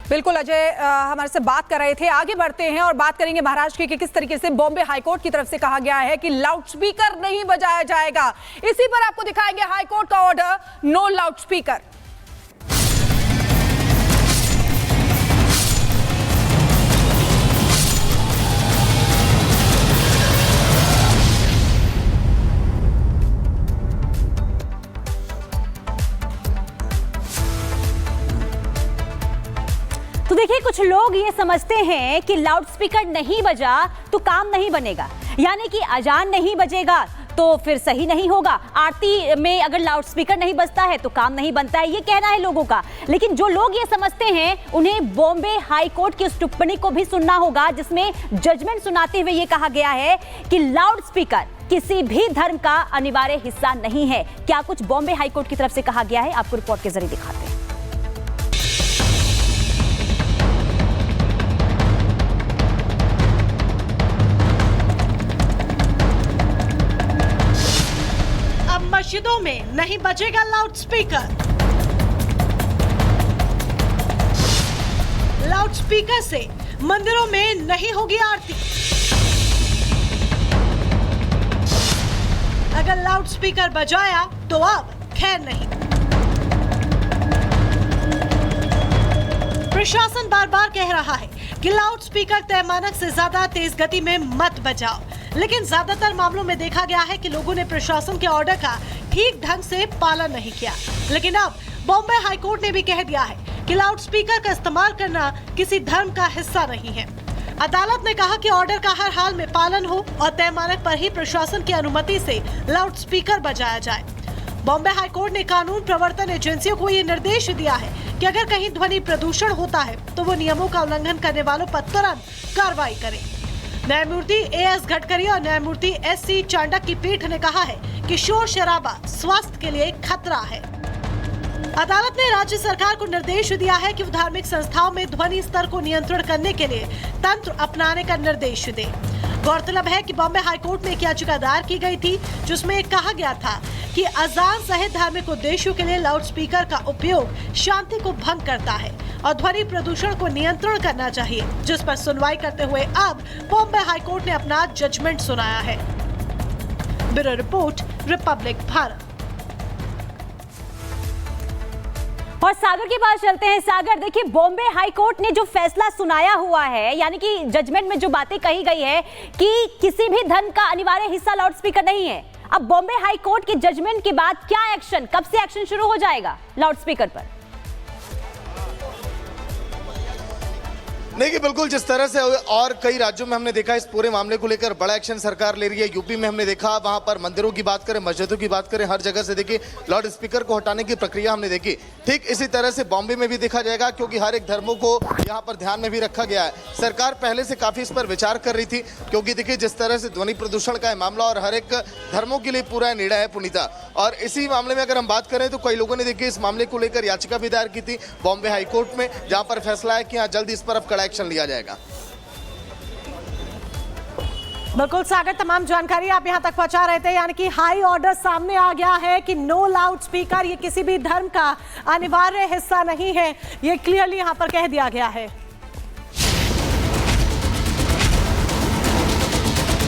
बिल्कुल अजय हमारे से बात कर रहे थे। आगे बढ़ते हैं और बात करेंगे महाराष्ट्र की किस तरीके से बॉम्बे हाईकोर्ट की तरफ से कहा गया है कि लाउडस्पीकर नहीं बजाया जाएगा। इसी पर आपको दिखाएंगे हाईकोर्ट का ऑर्डर, नो लाउडस्पीकर। तो देखिए, कुछ लोग ये समझते हैं कि लाउडस्पीकर नहीं बजा तो काम नहीं बनेगा, यानी कि अजान नहीं बजेगा तो फिर सही नहीं होगा। आरती में अगर लाउडस्पीकर नहीं बजता है तो काम नहीं बनता है, ये कहना है लोगों का। लेकिन जो लोग ये समझते हैं उन्हें बॉम्बे हाई कोर्ट की उस टिप्पणी को भी सुनना होगा जिसमें जजमेंट सुनाते हुए ये कहा गया है कि लाउडस्पीकर किसी भी धर्म का अनिवार्य हिस्सा नहीं है। क्या कुछ बॉम्बे हाई कोर्ट की तरफ से कहा गया है, आपको रिपोर्ट के जरिए दिखाते हैं। मस्जिदों में नहीं बजेगा लाउडस्पीकर। लाउडस्पीकर से मंदिरों में नहीं होगी आरती। अगर लाउडस्पीकर बजाया तो अब खैर नहीं। प्रशासन बार बार कह रहा है कि लाउडस्पीकर तय मानक से ज्यादा तेज गति में मत बजाओ, लेकिन ज्यादातर मामलों में देखा गया है कि लोगों ने प्रशासन के ऑर्डर का ठीक ढंग से पालन नहीं किया। लेकिन अब बॉम्बे हाईकोर्ट ने भी कह दिया है कि लाउडस्पीकर का इस्तेमाल करना किसी धर्म का हिस्सा नहीं है। अदालत ने कहा कि ऑर्डर का हर हाल में पालन हो और तय मानक पर ही प्रशासन की अनुमति से लाउडस्पीकर बजाया जाए। बॉम्बे हाईकोर्ट ने कानून प्रवर्तन एजेंसियों को ये निर्देश दिया है कि अगर कहीं ध्वनि प्रदूषण होता है तो वो नियमों का उल्लंघन करने वालों पर तुरंत कार्रवाई करे। न्यायमूर्ति एएस गडकरी और न्यायमूर्ति एससी चांडक की पीठ ने कहा है कि शोर शराबा स्वास्थ्य के लिए खतरा है। अदालत ने राज्य सरकार को निर्देश दिया है कि वो धार्मिक संस्थाओं में ध्वनि स्तर को नियंत्रण करने के लिए तंत्र अपनाने का निर्देश दे। गौरतलब है कि बॉम्बे हाईकोर्ट में एक याचिका दायर की गई थी जिसमें कहा गया था कि अजान सहित धार्मिक उद्देश्यों के लिए लाउडस्पीकर का उपयोग शांति को भंग करता है और ध्वनि प्रदूषण को नियंत्रण करना चाहिए, जिस पर सुनवाई करते हुए अब बॉम्बे हाईकोर्ट ने अपना जजमेंट सुनाया है। Bureau report, Republic Bharat. और सागर के पास चलते हैं। सागर, देखिए, बॉम्बे हाई कोर्ट ने जो फैसला सुनाया हुआ है, यानी कि जजमेंट में जो बातें कही गई है कि किसी भी धर्म का अनिवार्य हिस्सा लाउडस्पीकर नहीं है। अब बॉम्बे हाई कोर्ट के जजमेंट के बाद क्या एक्शन, कब से एक्शन शुरू हो जाएगा लाउडस्पीकर पर? नहीं कि बिल्कुल जिस तरह से और कई राज्यों में हमने देखा इस पूरे मामले को लेकर बड़ा एक्शन सरकार ले रही है। यूपी में हमने देखा, वहां पर मंदिरों की बात करें, मस्जिदों की बात करें, हर जगह से देखिए लाउड स्पीकर को हटाने की प्रक्रिया हमने देखी। ठीक इसी तरह से बॉम्बे में भी देखा जाएगा, क्योंकि हर एक धर्मों को यहाँ पर ध्यान में भी रखा गया है। सरकार पहले से काफी इस पर विचार कर रही थी, क्योंकि देखिए जिस तरह से ध्वनि प्रदूषण का मामला और हर एक धर्मों के लिए पूरा निर्णय है पुनीता। और इसी मामले में अगर हम बात करें तो कई लोगों ने देखिए इस मामले को लेकर याचिका भी दायर की थी बॉम्बे हाईकोर्ट में, जहां पर फैसला है कि हाँ जल्द इस पर अब कड़ा एक्शन लिया जाएगा। बिल्कुल सागर, तमाम जानकारी आप यहां तक पहुंचा रहे थे, यानी कि हाई ऑर्डर सामने आ गया है कि नो लाउड स्पीकर ये किसी भी धर्म का अनिवार्य हिस्सा नहीं है, ये क्लियरली यहां पर कह दिया गया है।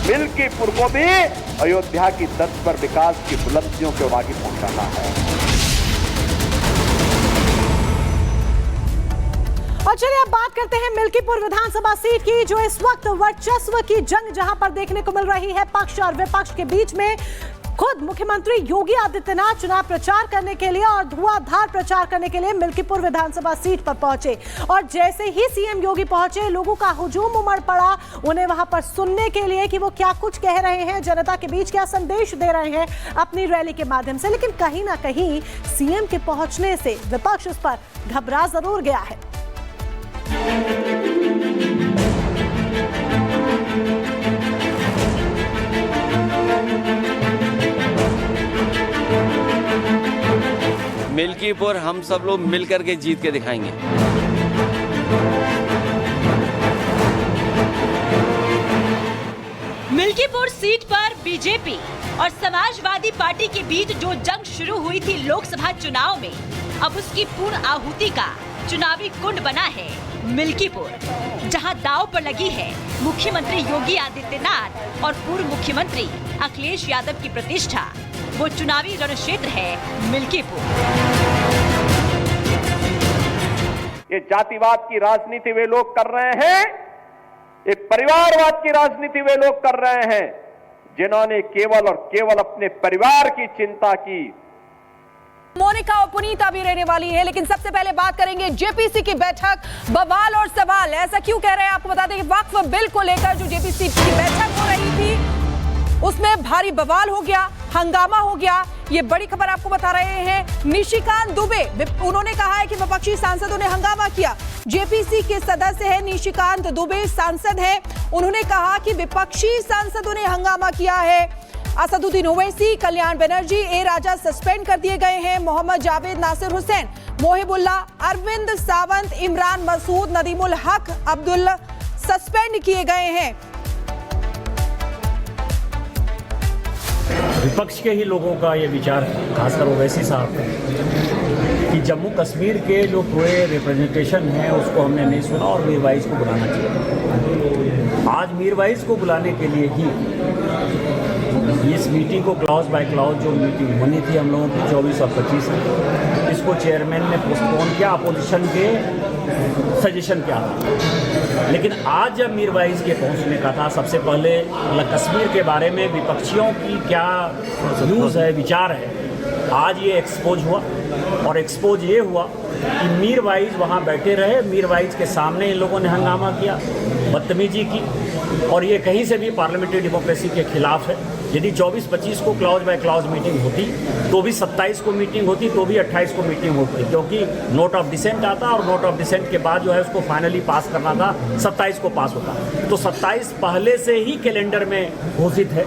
मिल्कीपुर को भी अयोध्या की तर्ज पर विकास की बुलंदियों को आगे पहुंचाना है। और चलिए अब बात करते हैं मिल्कीपुर विधानसभा सीट की, जो इस वक्त वर्चस्व की जंग जहां पर देखने को मिल रही है पक्ष और विपक्ष के बीच में। खुद मुख्यमंत्री योगी आदित्यनाथ चुनाव प्रचार करने के लिए और धुआंधार प्रचार करने के लिए मिल्कीपुर विधानसभा सीट पर पहुंचे, और जैसे ही सीएम योगी पहुंचे लोगों का हुजूम उमड़ पड़ा उन्हें वहां पर सुनने के लिए कि वो क्या कुछ कह रहे हैं, जनता के बीच क्या संदेश दे रहे हैं अपनी रैली के माध्यम से। लेकिन कहीं ना कहीं सीएम के पहुंचने से विपक्ष इस पर घबरा जरूर गया है। मिल्कीपुर हम सब लोग मिलकर के जीत के दिखाएंगे। मिल्कीपुर सीट पर बीजेपी और समाजवादी पार्टी के बीच जो जंग शुरू हुई थी लोकसभा चुनाव में, अब उसकी पूर्ण आहुति का चुनावी कुंड बना है मिल्कीपुर, जहां दांव पर लगी है मुख्यमंत्री योगी आदित्यनाथ और पूर्व मुख्यमंत्री अखिलेश यादव की प्रतिष्ठा। वो चुनावी रणक्षेत्र है मिल्कीपुर। ये जातिवाद की राजनीति वे लोग कर रहे हैं, एक परिवारवाद की राजनीति वे लोग कर रहे हैं जिन्होंने केवल और केवल अपने परिवार की चिंता की। मोनिका और पुनीता भी रहने वाली है, लेकिन सबसे पहले बात करेंगे जेपीसी की बैठक, बवाल और सवाल। ऐसा क्यों कह रहे हैं आपको बता दें कि वक्फ बिल को लेकर जो जेपीसी की बैठक हो रही थी उसमें भारी बवाल हो गया, हंगामा हो गया। ये बड़ी खबर आपको बता रहे हैं निशिकांत दुबे, उन्होंने कहा है कि विपक्षी सांसदों ने हंगामा किया। जेपीसी के सदस्य हैं निशिकांत दुबे, सांसद हैं, उन्होंने कहा कि विपक्षी सांसदों ने हंगामा किया है। असदुद्दीन ओवैसी, कल्याण बनर्जी, ए राजा सस्पेंड कर दिए गए हैं। मोहम्मद जावेद, नासिर हुसैन, मोहिबुल्ला, अरविंद सावंत, इमरान मसूद, नदीमुल हक, अब्दुल्ला सस्पेंड किए गए हैं। विपक्ष के ही लोगों का ये विचार, खासकर ओवैसी साहब का, कि जम्मू कश्मीर के जो पूरे रिप्रेजेंटेशन है उसको हमने नहीं सुना और मीरवाइज को बुलाना चाहिए। आज मीरवाइज को बुलाने के लिए ही इस मीटिंग को क्लॉज बाय क्लॉज जो मीटिंग होनी थी हम लोगों की 24 और 25 में, इसको चेयरमैन ने पोस्टपोन किया, अपोजिशन के सजेशन क्या था। लेकिन आज जब मीरवाइज के पहुंचने का था, सबसे पहले कश्मीर के बारे में विपक्षियों की क्या व्यूज़ है, विचार है, आज ये एक्सपोज हुआ। और एक्सपोज ये हुआ कि मीरवाइज वहाँ बैठे रहे, मीरवाइज के सामने इन लोगों ने हंगामा किया, बदतमीजी की, और ये कहीं से भी पार्लियामेंट्री डेमोक्रेसी के खिलाफ है। यदि 24-25 को क्लॉज बाय क्लॉज मीटिंग होती तो भी 27 को मीटिंग होती, तो भी 28 को मीटिंग होती, क्योंकि नोट ऑफ डिसेंट आता और नोट ऑफ डिसेंट के बाद जो है उसको फाइनली पास करना था, 27 को पास होता। तो 27 पहले से ही कैलेंडर में घोषित है।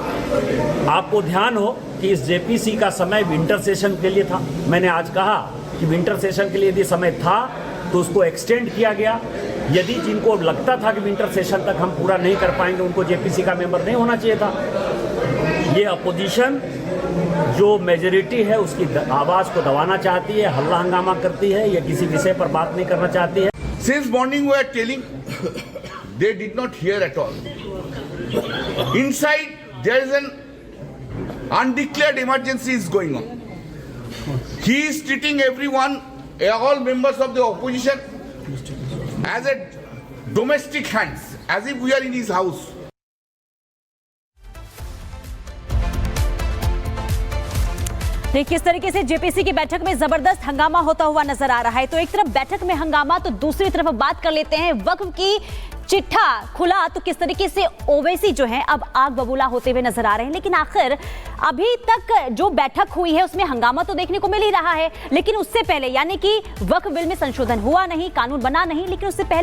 आपको ध्यान हो कि इस जेपीसी का समय विंटर सेशन के लिए था। मैंने आज कहा कि विंटर सेशन के लिए यदि समय था तो उसको एक्सटेंड किया गया। यदि जिनको लगता था कि विंटर सेशन तक हम पूरा नहीं कर पाएंगे, उनको जेपीसी का मेंबर नहीं होना चाहिए था। ये अपोजिशन जो मेजॉरिटी है उसकी आवाज को दबाना चाहती है, हल्ला हंगामा करती है, या किसी विषय पर बात नहीं करना चाहती है। Since morning we are telling, they did not hear at all. Inside there is an undeclared emergency is going on. He is treating everyone, all members of the opposition, as a domestic hands, as if we are in his house. देखिए किस तरीके से JPC की बैठक में जबरदस्त हंगामा होता हुआ नजर आ रहा है। तो एक तरफ बैठक में हंगामा, तो दूसरी तरफ बात कर लेते हैं वक्फ की चिट्ठा खुला तो किस तरीके से ओवैसी जो है अब आग बबूला होते हुए नजर आ रहे हैं। लेकिन आखिर अभी तक जो बैठक हुई है उसमें हंगामा तो देखने को मिल ही रहा है, लेकिन उससे पहले यानी कि वक्फ बिल में संशोधन हुआ नहीं, कानून बना नहीं, लेकिन उससे पहले